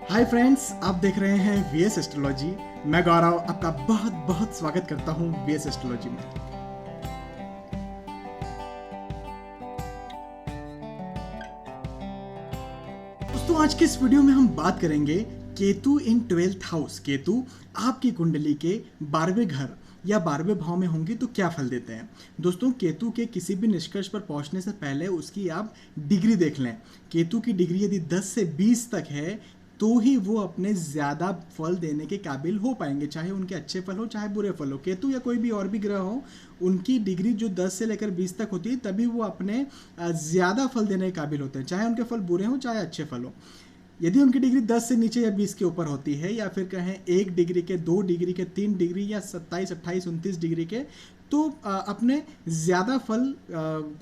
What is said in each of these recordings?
Hi friends, आप देख रहे हैं वीएस एस्ट्रोलॉजी। मैं गौरव आपका बहुत बहुत स्वागत करता हूं वीएस एस्ट्रोलॉजी में। दोस्तों, आज के इस वीडियो में हम बात करेंगे केतु इन 12th हाउस। केतु आपकी कुंडली के 12वें घर या 12वें भाव में होंगे तो क्या फल देते हैं। दोस्तों, केतु के किसी भी निष्कर्ष पर पहुंचने से पहले उसकी आप डिग्री देख लें। केतु की डिग्री यदि 10 से 20 तक है तो ही वो अपने ज़्यादा फल देने के काबिल हो पाएंगे, चाहे उनके अच्छे फल हो चाहे बुरे फल हो। केतु या कोई भी और भी ग्रह हो, उनकी डिग्री जो 10 से लेकर 20 तक होती है तभी वो अपने ज़्यादा फल देने के काबिल होते हैं, चाहे उनके फल बुरे हों चाहे अच्छे फल हो। यदि उनकी डिग्री 10 से नीचे या 20 के ऊपर होती है, या फिर कहें 1 डिग्री के, 2 डिग्री के, 3 डिग्री या 27, 28, 29 डिग्री के, तो अपने ज़्यादा फल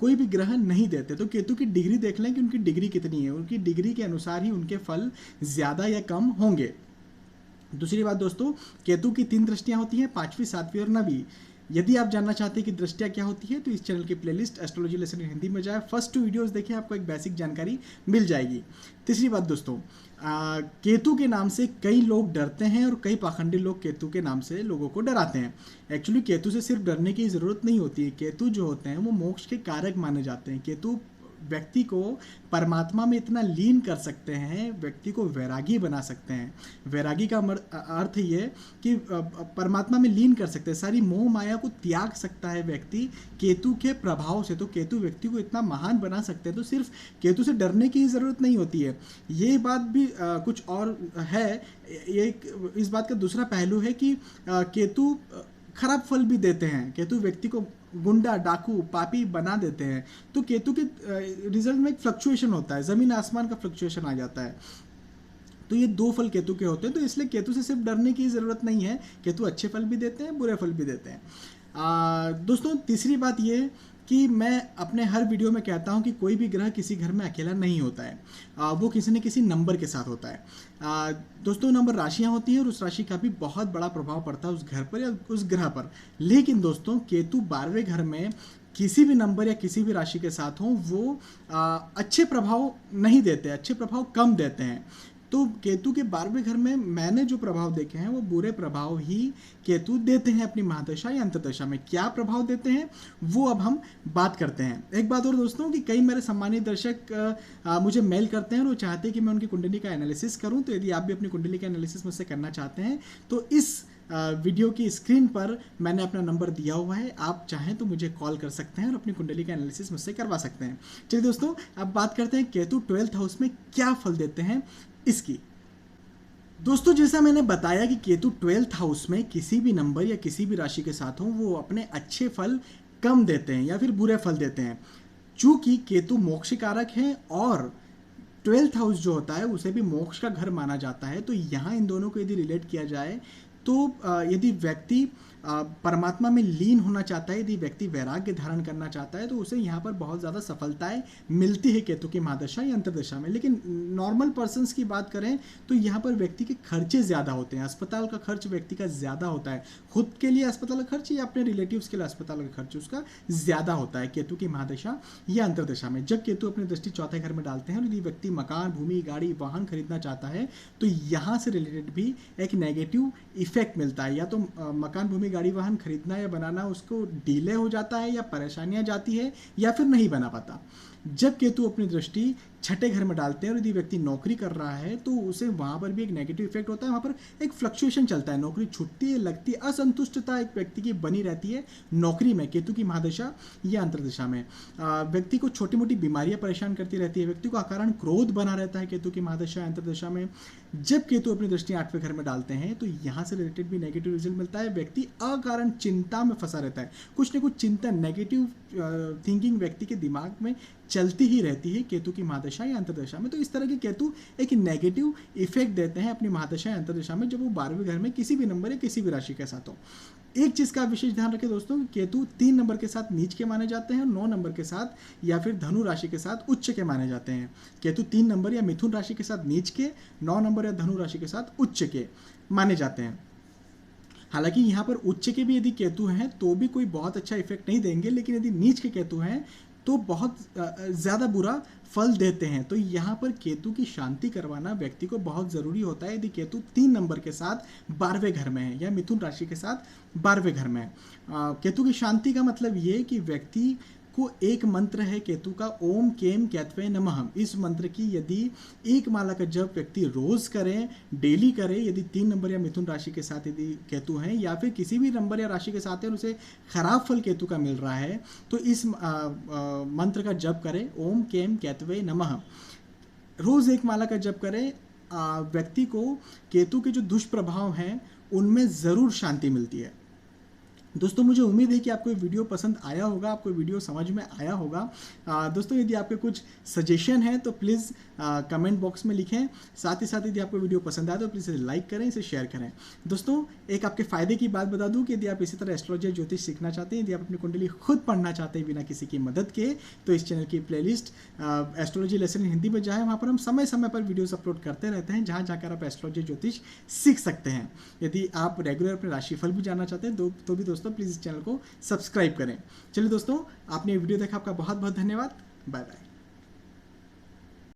कोई भी ग्रह नहीं देते। तो केतु की डिग्री देख लें कि उनकी डिग्री कितनी है, उनकी डिग्री के अनुसार ही उनके फल ज़्यादा या कम होंगे। दूसरी बात दोस्तों, केतु की 3 दृष्टियां होती हैं, 5वीं, 7वीं और 9वीं। यदि आप जानना चाहते हैं कि दृष्टियां क्या होती है तो इस चैनल की प्लेलिस्ट एस्ट्रोलॉजी लेसन हिंदी में जाए, फर्स्ट 2 वीडियोस देखें, आपको एक बेसिक जानकारी मिल जाएगी। तीसरी बात दोस्तों, केतु के नाम से कई लोग डरते हैं और कई पाखंडी लोग केतु के नाम से लोगों को डराते हैं। एक्चुअली केतु से सिर्फ डरने की ज़रूरत नहीं होती है। केतु जो होते हैं वो मोक्ष के कारक माने जाते हैं। केतु व्यक्ति को परमात्मा में इतना लीन कर सकते हैं, व्यक्ति को वैरागी बना सकते हैं। वैरागी का अर्थ ये कि परमात्मा में लीन कर सकते हैं, सारी मोह माया को त्याग सकता है व्यक्ति केतु के प्रभाव से। तो केतु व्यक्ति को इतना महान बना सकते हैं, तो सिर्फ केतु से डरने की ज़रूरत नहीं होती है। ये बात भी कुछ और है। ये इस बात का दूसरा पहलू है कि केतु खराब फल भी देते हैं। केतु व्यक्ति को गुंडा, डाकू, पापी बना देते हैं। तो केतु के रिजल्ट में एक फ्लक्चुएशन होता है, ज़मीन आसमान का फ्लक्चुएशन आ जाता है। तो ये 2 फल केतु के होते हैं, तो इसलिए केतु से सिर्फ डरने की ज़रूरत नहीं है। केतु अच्छे फल भी देते हैं, बुरे फल भी देते हैं। दोस्तों, तीसरी बात ये कि मैं अपने हर वीडियो में कहता हूं कि कोई भी ग्रह किसी घर में अकेला नहीं होता है, वो किसी न किसी नंबर के साथ होता है। दोस्तों, नंबर राशियां होती हैं और उस राशि का भी बहुत बड़ा प्रभाव पड़ता है उस घर पर या उस ग्रह पर। लेकिन दोस्तों, केतु 12वें घर में किसी भी नंबर या किसी भी राशि के साथ हों, वो अच्छे प्रभाव नहीं देते, अच्छे प्रभाव कम देते हैं। तो केतु के 12वें घर में मैंने जो प्रभाव देखे हैं वो बुरे प्रभाव ही केतु देते हैं अपनी महादशा या अंतर्दशा में। क्या प्रभाव देते हैं वो अब हम बात करते हैं। एक बात और दोस्तों, कि कई मेरे सम्मानित दर्शक मुझे मेल करते हैं और वो चाहते हैं कि मैं उनकी कुंडली का एनालिसिस करूं। तो यदि आप भी अपनी कुंडली का एनालिसिस मुझसे करना चाहते हैं तो इस वीडियो की स्क्रीन पर मैंने अपना नंबर दिया हुआ है, आप चाहें तो मुझे कॉल कर सकते हैं और अपनी कुंडली का एनालिसिस मुझसे करवा सकते हैं। चलिए दोस्तों, अब बात करते हैं केतु 12th हाउस में क्या फल देते हैं इसकी। दोस्तों, जैसा मैंने बताया कि केतु 12th हाउस में किसी भी नंबर या किसी भी राशि के साथ हो, वो अपने अच्छे फल कम देते हैं या फिर बुरे फल देते हैं। चूंकि केतु मोक्ष कारक है और 12th हाउस जो होता है उसे भी मोक्ष का घर माना जाता है, तो यहाँ इन दोनों को यदि रिलेट किया जाए तो यदि व्यक्ति परमात्मा में लीन होना चाहता है, यदि व्यक्ति वैराग्य धारण करना चाहता है, तो उसे यहाँ पर बहुत ज़्यादा सफलताएं मिलती है केतु की महादशा या अंतर्दशा में। लेकिन नॉर्मल पर्सन्स की बात करें तो यहाँ पर व्यक्ति के खर्चे ज़्यादा होते हैं, अस्पताल का खर्च व्यक्ति का ज़्यादा होता है। खुद के लिए अस्पताल का खर्च या अपने रिलेटिव्स के लिए अस्पताल का खर्च उसका ज़्यादा होता है केतु की महादशा या अंतर्दशा में। जब केतु अपनी दृष्टि 4थे घर में डालते हैं और यदि व्यक्ति मकान, भूमि, गाड़ी, वाहन खरीदना चाहता है तो यहाँ से रिलेटेड भी एक नेगेटिव इफेक्ट मिलता है। या तो मकान, भूमि, गाड़ी, वाहन खरीदना या बनाना उसको डिले हो जाता है या परेशानियां जाती है या फिर नहीं बना पाता। जब केतु अपनी दृष्टि 6ठे घर में डालते हैं और यदि व्यक्ति नौकरी कर रहा है तो उसे वहाँ पर भी एक नेगेटिव इफेक्ट होता है, वहाँ पर एक फ्लक्चुएशन चलता है, नौकरी छूटती है, लगती है, असंतुष्टता एक व्यक्ति की बनी रहती है नौकरी में केतु की महादशा या अंतर्दशा में। व्यक्ति को छोटी मोटी बीमारियां परेशान करती रहती है, व्यक्ति को अकारण क्रोध बना रहता है केतु की महादशा या अंतर्दशा में। जब केतु अपनी दृष्टि 8वें घर में डालते हैं तो यहाँ से रिलेटेड भी नेगेटिव रिजल्ट मिलता है। व्यक्ति अकारण चिंता में फंसा रहता है, कुछ न कुछ चिंता, नेगेटिव थिंकिंग व्यक्ति के दिमाग में चलती ही रहती है केतु की महादशा या अंतर्दशा में। तो इस तरह के केतु एक नेगेटिव इफेक्ट देते हैं अपनी महादशा या अंतर्दशा में जब वो 12वें घर में किसी भी नंबर या किसी भी राशि के साथ हो। एक चीज़ का विशेष ध्यान रखें दोस्तों, केतु 3 नंबर के साथ नीच के माने जाते हैं और 9 नंबर के साथ या फिर धनु राशि के साथ उच्च के माने जाते हैं। केतु 3 नंबर या मिथुन राशि के साथ नीच के, 9 नंबर या धनु राशि के साथ उच्च के माने जाते हैं। हालांकि यहाँ पर उच्च के भी यदि केतु हैं तो भी कोई बहुत अच्छा इफेक्ट नहीं देंगे, लेकिन यदि नीच के केतु हैं तो बहुत ज़्यादा बुरा फल देते हैं। तो यहाँ पर केतु की शांति करवाना व्यक्ति को बहुत ज़रूरी होता है यदि केतु 3 नंबर के साथ 12वें घर में है या मिथुन राशि के साथ 12वें घर में है। केतु की शांति का मतलब ये कि व्यक्ति को एक मंत्र है केतु का, ओम केम कैतवे नमः। इस मंत्र की यदि एक माला का जप व्यक्ति रोज करे, डेली करे, यदि 3 नंबर या मिथुन राशि के साथ यदि केतु हैं या फिर किसी भी नंबर या राशि के साथ है और उसे खराब फल केतु का मिल रहा है, तो इस मंत्र का जप करें, ओम केम कैतवे नमः। रोज एक माला का जप करें। व्यक्ति को केतु के जो दुष्प्रभाव हैं उनमें ज़रूर शांति मिलती है। दोस्तों मुझे उम्मीद है कि आपको ये वीडियो पसंद आया होगा, आपको वीडियो समझ में आया होगा। दोस्तों यदि आपके कुछ सजेशन है तो प्लीज़ कमेंट बॉक्स में लिखें। साथ ही साथ यदि आपको वीडियो पसंद आए तो प्लीज़ इसे लाइक करें, इसे शेयर करें। दोस्तों एक आपके फ़ायदे की बात बता दूं कि यदि आप इसी तरह एस्ट्रोलॉजी ज्योतिष सीखना चाहते हैं, यदि आप अपनी कुंडली खुद पढ़ना चाहते हैं बिना किसी की मदद के, तो इस चैनल की प्लेलिस्ट एस्ट्रोलॉजी लेसन हिंदी में जाएँ। वहाँ पर हम समय समय पर वीडियोज़ अपलोड करते रहते हैं, जहाँ जाकर आप एस्ट्रोलॉजी ज्योतिष सीख सकते हैं। यदि आप रेगुलर अपने राशिफल भी जानना चाहते हैं तो भी दोस्तों प्लीज़ इस चैनल को सब्सक्राइब करें। चलिए दोस्तों, आपने ये वीडियो देखा, आपका बहुत बहुत धन्यवाद। Bye bye.